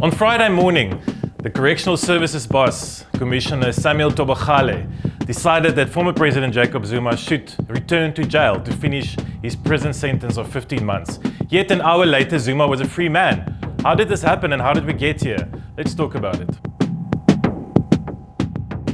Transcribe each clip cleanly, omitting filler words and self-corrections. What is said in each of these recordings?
On Friday morning, the Correctional Services boss, Commissioner Samuel Thobakgale, decided that former President Jacob Zuma should return to jail to finish his prison sentence of 15 months. Yet an hour later, Zuma was a free man. How did this happen and how did we get here? Let's talk about it.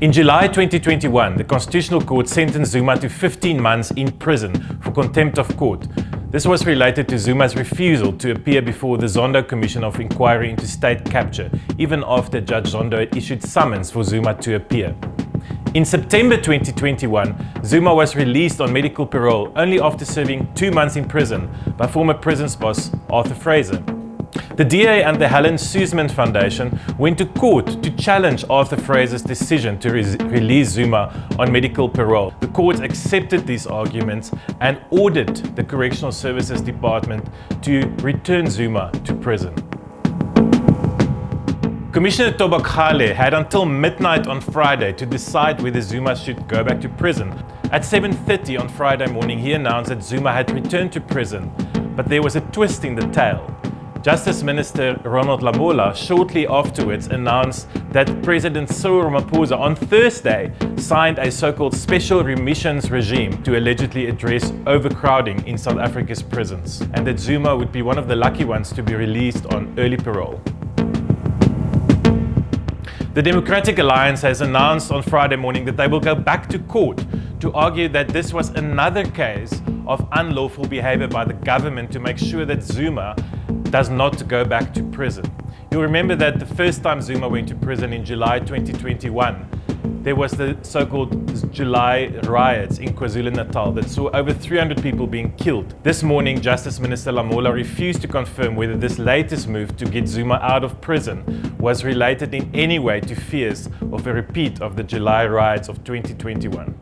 In July 2021, the Constitutional Court sentenced Zuma to 15 months in prison for contempt of court. This was related to Zuma's refusal to appear before the Zondo Commission of Inquiry into State Capture, even after Judge Zondo had issued summons for Zuma to appear. In September 2021, Zuma was released on medical parole only after serving 2 months in prison by former prisons boss Arthur Fraser. The DA and the Helen Suzman Foundation went to court to challenge Arthur Fraser's decision to release Zuma on medical parole. The court accepted these arguments and ordered the Correctional Services Department to return Zuma to prison. Commissioner Thobakgale had until midnight on Friday to decide whether Zuma should go back to prison. At 7:30 on Friday morning, he announced that Zuma had returned to prison, but there was a twist in the tale. Justice Minister Ronald Lamola shortly afterwards announced that President Cyril Ramaphosa on Thursday signed a so-called special remissions regime to allegedly address overcrowding in South Africa's prisons, and that Zuma would be one of the lucky ones to be released on early parole. The Democratic Alliance has announced on Friday morning that they will go back to court to argue that this was another case of unlawful behavior by the government to make sure that Zuma does not go back to prison. You'll remember that the first time Zuma went to prison in July 2021, there was the so-called July riots in KwaZulu-Natal that saw over 300 people being killed. This morning, Justice Minister Lamola refused to confirm whether this latest move to get Zuma out of prison was related in any way to fears of a repeat of the July riots of 2021.